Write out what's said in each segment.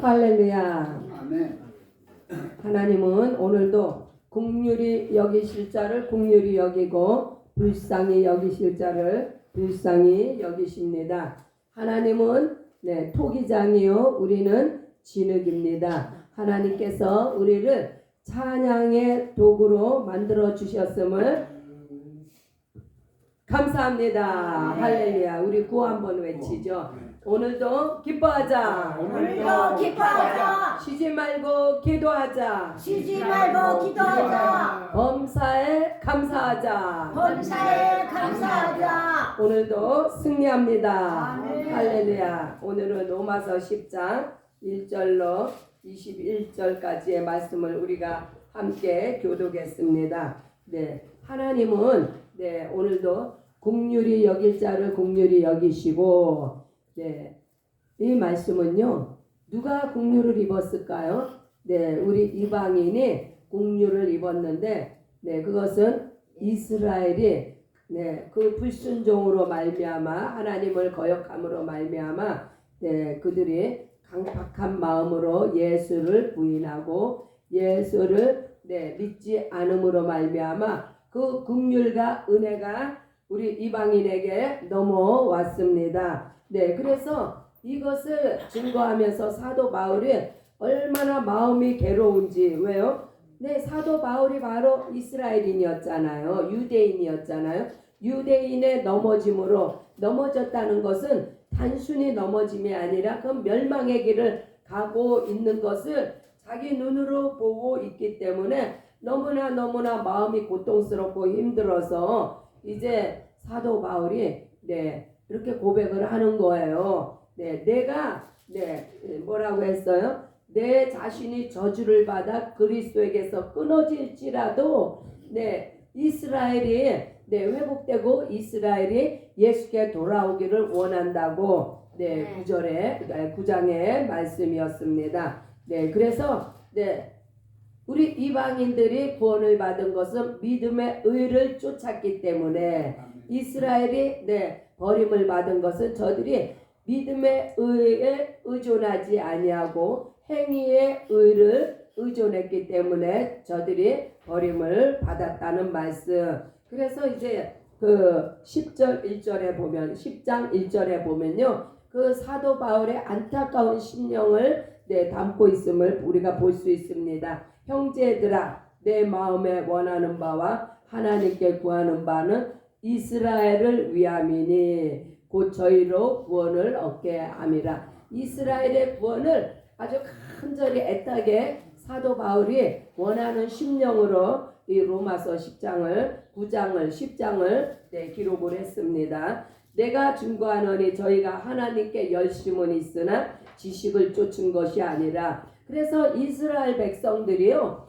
할렐루야. 아멘. 하나님은 오늘도 긍휼히 여기실 자를 긍휼히 여기고 불쌍히 여기실 자를 불쌍히 여기십니다. 하나님은 토기장이요 우리는 진흙입니다. 하나님께서 우리를 찬양의 도구로 만들어 주셨음을 감사합니다. 할렐루야. 우리 구호 한번 외치죠. 오늘도 기뻐하자. 오늘도 기뻐하자. 쉬지 말고 기도하자. 쉬지 말고 기도하자. 범사에 감사하자. 범사에 감사하자. 오늘도 승리합니다. 아멘. 할렐루야. 오늘은 로마서 10장 1절로 21절까지의 말씀을 우리가 함께 교독했습니다. 하나님은 오늘도 긍휼히 여길 자를 긍휼히 여기시고 이 말씀은요 누가 긍휼을 입었을까요? 우리 이방인이 긍휼을 입었는데 그것은 이스라엘이 그 불순종으로 말미암아 하나님을 거역함으로 말미암아 그들이 강팍한 마음으로 예수를 부인하고 예수를 믿지 않음으로 말미암아 그 긍휼과 은혜가 우리 이방인에게 넘어왔습니다. 그래서 이것을 증거하면서 사도 바울이 얼마나 마음이 괴로운지. 왜요? 사도 바울이 바로 이스라엘인이었잖아요. 유대인이었잖아요. 유대인의 넘어졌다는 것은 단순히 넘어짐이 아니라 그 멸망의 길을 가고 있는 것을 자기 눈으로 보고 있기 때문에 너무나 마음이 고통스럽고 힘들어서 이제 사도 바울이 이렇게 고백을 하는 거예요. 내가 뭐라고 했어요? 내 자신이 저주를 받아 그리스도에게서 끊어질지라도 이스라엘이 회복되고 이스라엘이 예수께 돌아오기를 원한다고 9장의 말씀이었습니다. 그래서 우리 이방인들이 구원을 받은 것은 믿음의 의를 쫓았기 때문에 이스라엘이 버림을 받은 것은 저들이 믿음의 의에 의존하지 아니하고 행위의 의를 의존했기 때문에 저들이 버림을 받았다는 말씀. 그래서 이제 그 10절 1절에 보면 10장 1절에 보면요 그 사도 바울의 안타까운 심령을 담고 있음을 우리가 볼 수 있습니다. 형제들아 내 마음에 원하는 바와 하나님께 구하는 바는 이스라엘을 위함이니 곧 저희로 구원을 얻게 함이라. 이스라엘의 구원을 아주 간절히 애타게 사도 바울이 원하는 심령으로 이 로마서 10장을 9장을 10장을 기록을 했습니다. 내가 증거하노니 저희가 하나님께 열심은 있으나 지식을 쫓은 것이 아니라. 그래서 이스라엘 백성들이요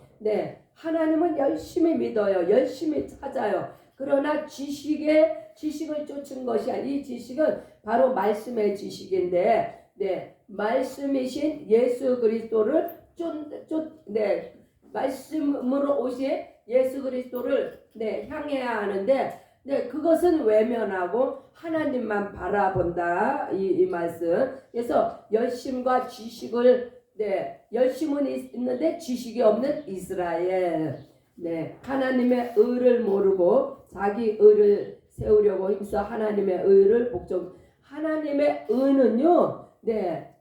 하나님은 열심히 믿어요. 열심히 찾아요. 그러나 지식을 쫓은 것이 아니라 이 지식은 바로 말씀의 지식인데 말씀이신 예수 그리스도를 말씀으로 오신 예수 그리스도를 향해야 하는데 그것은 외면하고 하나님만 바라본다 이 말씀. 그래서 열심과 지식을 열심은 있는데 지식이 없는 이스라엘. 하나님의 의를 모르고 자기 의를 세우려고 힘써 하나님의 의를 복종. 하나님의 의는요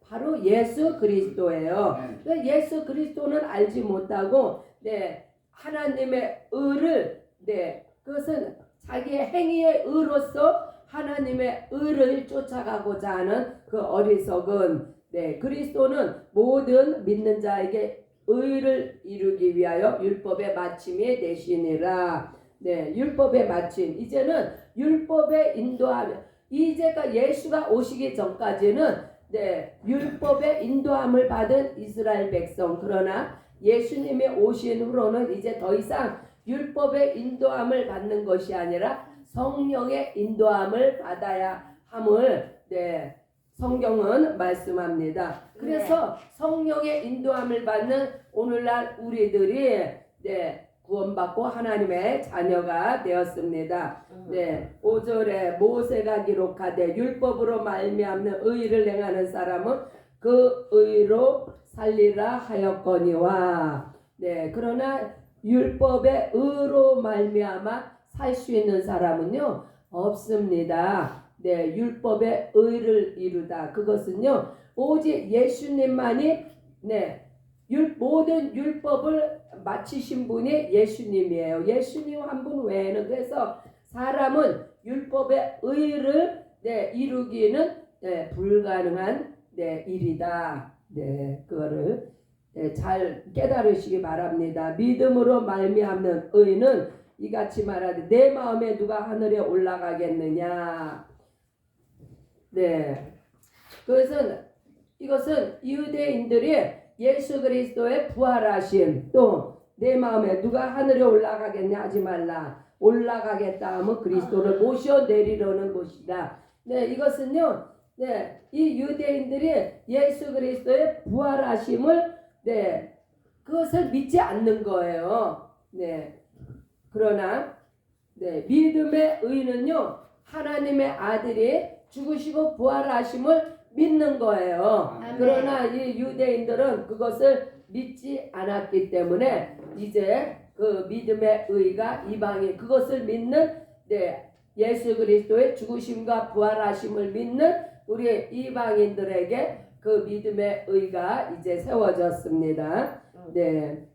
바로 예수 그리스도예요. 예수 그리스도는 알지 못하고 하나님의 의를 그것은 자기의 행위의 의로서 하나님의 의를 쫓아가고자 하는 그 어리석은 그리스도는 모든 믿는 자에게 의를 이루기 위하여 율법의 마침이 되시니라. 율법의 마침. 이제는 율법의 인도함. 이제가 예수가 오시기 전까지는 율법의 인도함을 받은 이스라엘 백성. 그러나 예수님이 오신 후로는 이제 더 이상 율법의 인도함을 받는 것이 아니라 성령의 인도함을 받아야 함을 성경은 말씀합니다. 그래서 성령의 인도함을 받는 오늘날 우리들이 구원받고 하나님의 자녀가 되었습니다. 5절에 모세가 기록하되 율법으로 말미암는 의를 행하는 사람은 그 의로 살리라 하였거니와. 네, 그러나 율법의 의로 말미암아 살 수 있는 사람은요 없습니다. 네, 율법의 의를 이루다. 그것은요 오직 예수님만이 네, 모든 율법을 마치신 분이 예수님이에요. 예수님 한 분 외에는 그래서 사람은 율법의 의를 네, 이루기는 네, 불가능한 네, 일이다. 네, 그거를 네, 잘 깨달으시기 바랍니다. 믿음으로 말미암는 의는 이같이 말하되 내 마음에 누가 하늘에 올라가겠느냐. 네, 그것은 이것은 유대인들이 예수 그리스도의 부활하심 또 내 마음에 누가 하늘에 올라가겠냐 하지 말라. 올라가겠다 하면 그리스도를 모셔 내리려는 것이다. 네, 이것은요. 네, 이 유대인들이 예수 그리스도의 부활하심을 네, 그것을 믿지 않는 거예요. 네. 그러나 네, 믿음의 의는요. 하나님의 아들이 죽으시고 부활하심을 믿는 거예요. 아멘. 그러나 이 유대인들은 그것을 믿지 않았기 때문에 이제 그 믿음의 의가 이방인 그것을 믿는 네, 예수 그리스도의 죽으심과 부활하심을 믿는 우리 이방인들에게 그 믿음의 의가 이제 세워졌습니다. 네,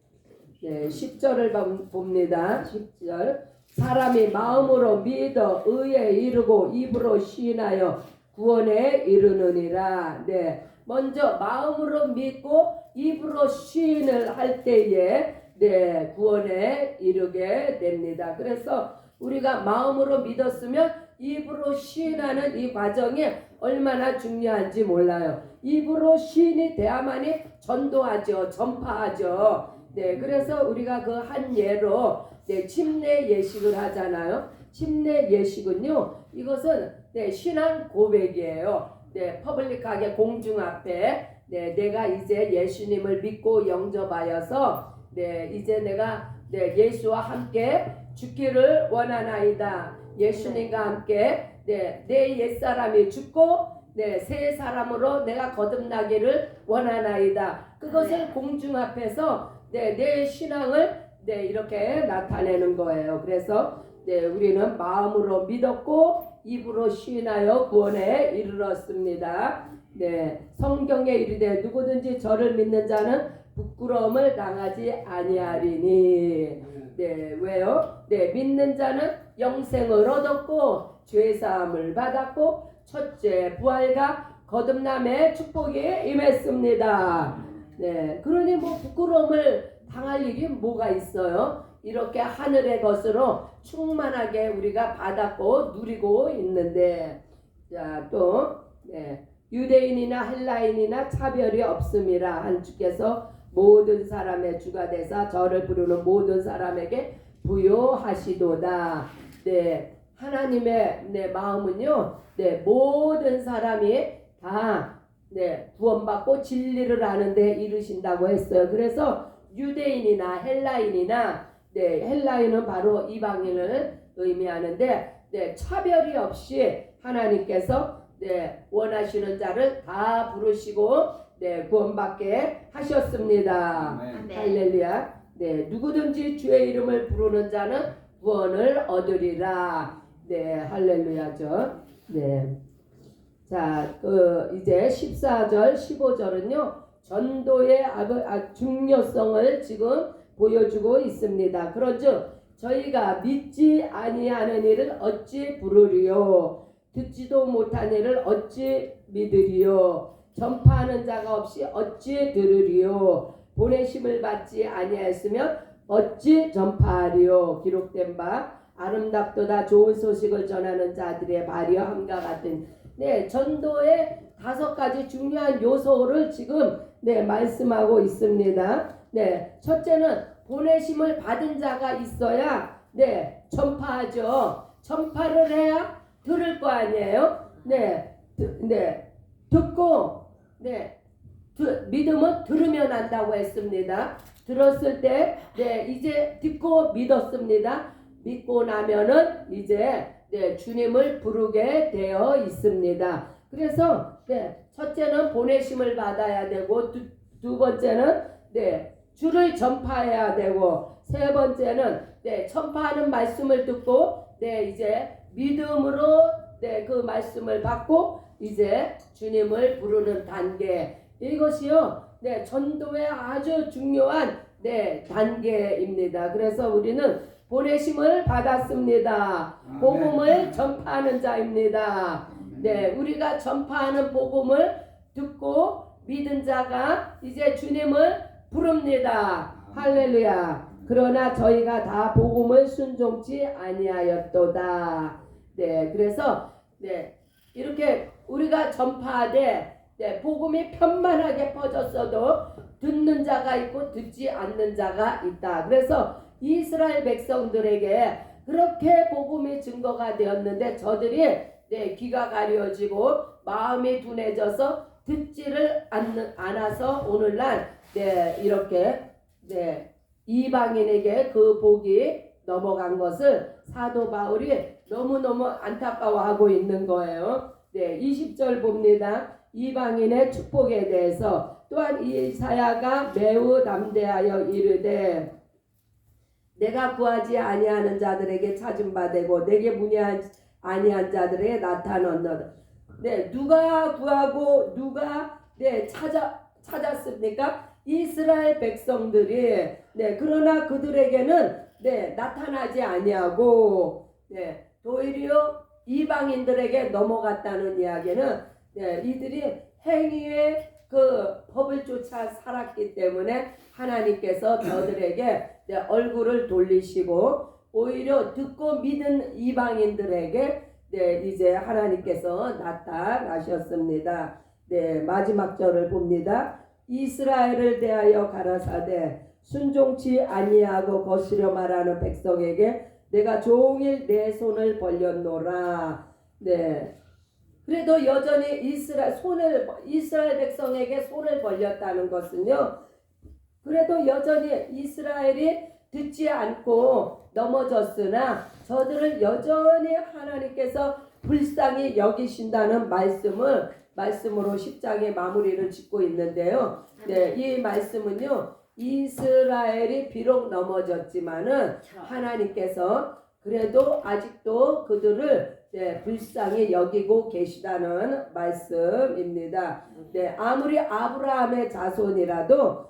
네 10절을 봅니다. 10절 사람이 마음으로 믿어 의에 이르고 입으로 시인하여 구원에 이르느니라. 네, 먼저 마음으로 믿고 입으로 시인을 할 때에 네, 구원에 이르게 됩니다. 그래서 우리가 마음으로 믿었으면 입으로 시인하는 이 과정이 얼마나 중요한지 몰라요. 입으로 시인이 돼야만이 전도하죠. 전파하죠. 네, 그래서 우리가 그 한 예로 네, 침례 예식을 하잖아요. 침례 예식은요. 이것은 네, 신앙 고백이에요. 네, 퍼블릭하게 공중 앞에 네, 내가 이제 예수님을 믿고 영접하여서 네, 이제 내가 네, 예수와 함께 죽기를 원하나이다. 예수님과 함께 네, 내 옛사람이 죽고 네, 새 사람으로 내가 거듭나기를 원하나이다. 그것을 공중 앞에서 네, 내 신앙을 네, 이렇게 나타내는 거예요. 그래서 네, 우리는 마음으로 믿었고 입으로 시인하여 구원에 이르렀습니다. 네, 성경에 이르되 누구든지 저를 믿는 자는 부끄러움을 당하지 아니하리니. 네, 왜요? 네, 믿는 자는 영생을 얻었고 죄사함을 받았고 첫째 부활과 거듭남의 축복이 임했습니다. 네, 그러니 뭐 부끄러움을 당할 일이 뭐가 있어요? 이렇게 하늘의 것으로 충만하게 우리가 받았고 누리고 있는데, 자, 또 네, 유대인이나 헬라인이나 차별이 없음이라 한 주께서 모든 사람의 주가 되사 저를 부르는 모든 사람에게 부요하시도다. 네, 하나님의 네, 마음은요, 네, 모든 사람이 다 네, 구원받고 진리를 아는데 이르신다고 했어요. 그래서 유대인이나 헬라인이나 네, 헬라인은 바로 이방인을 의미하는데 네, 차별이 없이 하나님께서 네, 원하시는 자를 다 부르시고 네, 구원받게 하셨습니다. 아멘. 할렐루야. 네, 누구든지 주의 이름을 부르는 자는 구원을 얻으리라. 네, 할렐루야죠. 네. 자, 이제 14절, 15절은요. 전도의 중요성을 지금 보여주고 있습니다. 그런즉 저희가 믿지 아니하는 일을 어찌 부르리요? 듣지도 못한 일을 어찌 믿으리요? 전파하는 자가 없이 어찌 들으리요? 보내심을 받지 아니하였으면 어찌 전파하리요? 기록된 바 아름답도다 좋은 소식을 전하는 자들의 발이여 함과 같은 네, 전도의 5가지 중요한 요소를 지금 네, 말씀하고 있습니다. 네, 첫째는 보내심을 받은 자가 있어야 네, 전파하죠. 전파를 해야 들을 거 아니에요. 네, 듣고 네, 믿음은 들으면 안다고 했습니다. 들었을 때 네, 이제 듣고 믿었습니다. 믿고 나면은 이제 네, 주님을 부르게 되어 있습니다. 그래서 첫째는 보내심을 받아야 되고 두 번째는 주를 전파해야 되고 세 번째는 전파하는 말씀을 듣고 이제 믿음으로 그 말씀을 받고 이제 주님을 부르는 단계 이것이요 전도의 아주 중요한 단계입니다. 그래서 우리는 보내심을 받았습니다. 복음을 전파하는 자입니다. 우리가 전파하는 복음을 듣고 믿은 자가 이제 주님을 부릅니다. 할렐루야. 그러나 저희가 다 복음을 순종치 아니하였도다. 그래서 이렇게 우리가 전파하되 복음이 편만하게 퍼졌어도 듣는 자가 있고 듣지 않는 자가 있다. 그래서 이스라엘 백성들에게 그렇게 복음이 증거가 되었는데 저들이 귀가 가려지고 마음이 둔해져서 듣지를 않아서 오늘날 이렇게 이방인에게 그 복이 넘어간 것을 사도 바울이 너무너무 안타까워하고 있는 거예요. 20절 봅니다. 이방인의 축복에 대해서 또한 이사야가 매우 담대하여 이르되 내가 구하지 아니하는 자들에게 찾음 받되고 내게 문의하지 아니한 자들에게 나타났노라. 누가 구하고 누가 찾았습니까? 이스라엘 백성들이 그러나 그들에게는 나타나지 아니하고 도리어 이방인들에게 넘어갔다는 이야기는 이들이 행위의 그 법을 쫓아 살았기 때문에 하나님께서 저들에게 얼굴을 돌리시고 오히려 듣고 믿은 이방인들에게 이제 하나님께서 나타나셨습니다. 마지막 절을 봅니다. 이스라엘을 대하여 가라사대 순종치 아니하고 거스려 말하는 백성에게 내가 종일 내 손을 벌렸노라. 그래도 여전히 이스라엘 백성에게 손을 벌렸다는 것은요. 그래도 여전히 이스라엘이 듣지 않고 넘어졌으나 저들을 여전히 하나님께서 불쌍히 여기신다는 말씀으로 10장의 마무리를 짓고 있는데요. 이 말씀은요. 이스라엘이 비록 넘어졌지만은 하나님께서 그래도 아직도 그들을 불쌍히 여기고 계시다는 말씀입니다. 아무리 아브라함의 자손이라도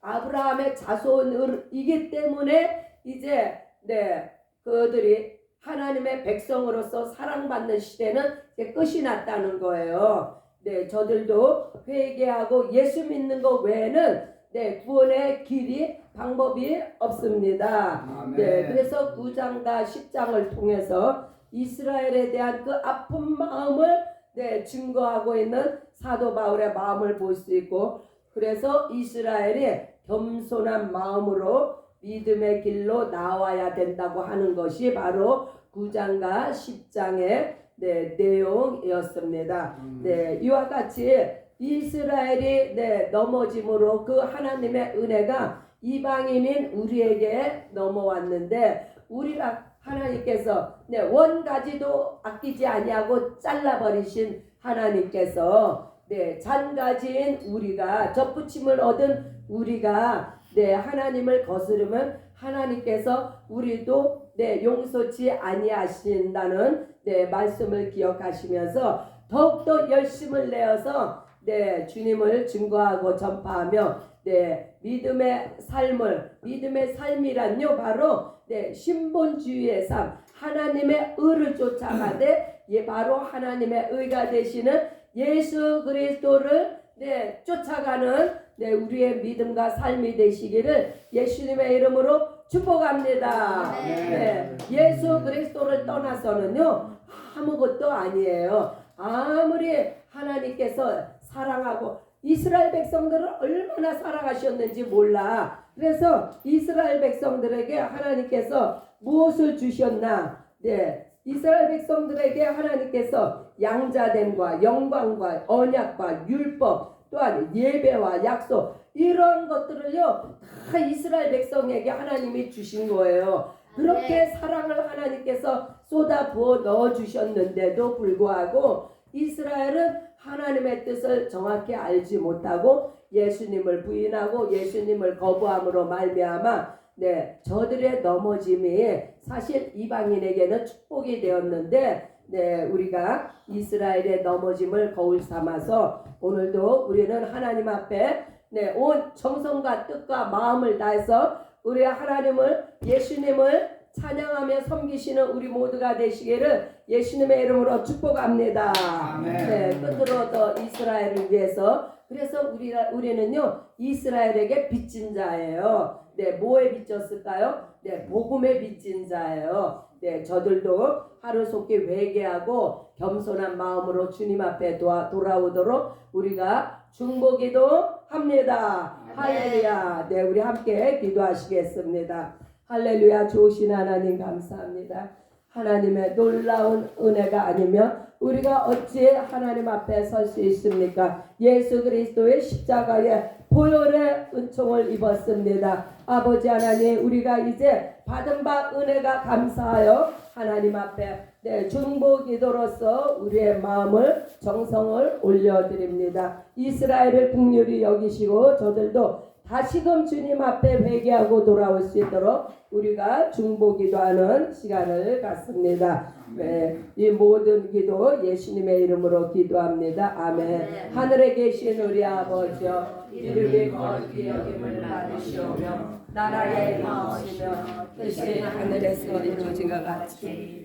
아브라함의 자손이기 때문에 이제 그들이 하나님의 백성으로서 사랑받는 시대는 이제 끝이 났다는 거예요. 저들도 회개하고 예수 믿는 것 외에는 구원의 길이 방법이 없습니다. 그래서 9장과 10장을 통해서 이스라엘에 대한 그 아픈 마음을 증거하고 있는 사도 바울의 마음을 볼 수 있고 그래서 이스라엘이 겸손한 마음으로 믿음의 길로 나와야 된다고 하는 것이 바로 9장과 10장의 내용이었습니다. 이와 같이 이스라엘이 넘어짐으로 그 하나님의 은혜가 이방인인 우리에게 넘어왔는데 우리가 하나님께서 원가지도 아끼지 아니하고 잘라버리신 하나님께서 잔가지인 우리가 접붙임을 얻은 우리가 하나님을 거스르면 하나님께서 우리도 용서치 아니하신다는 말씀을 기억하시면서 더욱더 열심을 내어서 주님을 증거하고 전파하며 믿음의 삶이란요 바로 신본주의의 삶 하나님의 의를 쫓아가되 바로 하나님의 의가 되시는 예수 그리스도를 쫓아가는 우리의 믿음과 삶이 되시기를 예수님의 이름으로 축복합니다. 예수 그리스도를 떠나서는요 아무것도 아니에요. 아무리 하나님께서 사랑하고 이스라엘 백성들을 얼마나 사랑하셨는지 몰라. 그래서 이스라엘 백성들에게 하나님께서 무엇을 주셨나? 이스라엘 백성들에게 하나님께서 양자됨과 영광과 언약과 율법 또한 예배와 약속 이런 것들을요 다 이스라엘 백성에게 하나님이 주신 거예요. 그렇게 사랑을 하나님께서 쏟아 부어 넣어 주셨는데도 불구하고 이스라엘은 하나님의 뜻을 정확히 알지 못하고 예수님을 부인하고 예수님을 거부함으로 말미암아 저들의 넘어짐이 사실 이방인에게는 축복이 되었는데 우리가 이스라엘의 넘어짐을 거울 삼아서 오늘도 우리는 하나님 앞에 온 정성과 뜻과 마음을 다해서 우리 하나님을 예수님을 찬양하며 섬기시는 우리 모두가 되시기를 예수님의 이름으로 축복합니다. 끝으로 더 이스라엘을 위해서 그래서 우리는요 이스라엘에게 빚진 자예요. 뭐에 빚졌을까요? 복음에 빚진 자예요. 저들도 하루속히 회개하고 겸손한 마음으로 주님 앞에 돌아오도록 우리가 중보기도 합니다. 할렐루야. 우리 함께 기도하시겠습니다. 할렐루야. 좋으신 하나님 감사합니다. 하나님의 놀라운 은혜가 아니면 우리가 어찌 하나님 앞에 설 수 있습니까? 예수 그리스도의 십자가의 보혈의 은총을 입었습니다. 아버지 하나님, 우리가 이제 받은 바 은혜가 감사하여 하나님 앞에 중보 기도로서 우리의 마음을 정성을 올려드립니다. 이스라엘을 긍휼히 여기시고 저들도 다시금 주님 앞에 회개하고 돌아올 수 있도록 우리가 중보 기도하는 시간을 갖습니다. 이 모든 기도 예수님의 이름으로 기도합니다. 아멘. 하늘에 계신 우리 아버지여, 이름이 거룩히 여김을 받으시오며 나라의 마음이시며 뜻이 하늘에서 이루어진 것 같이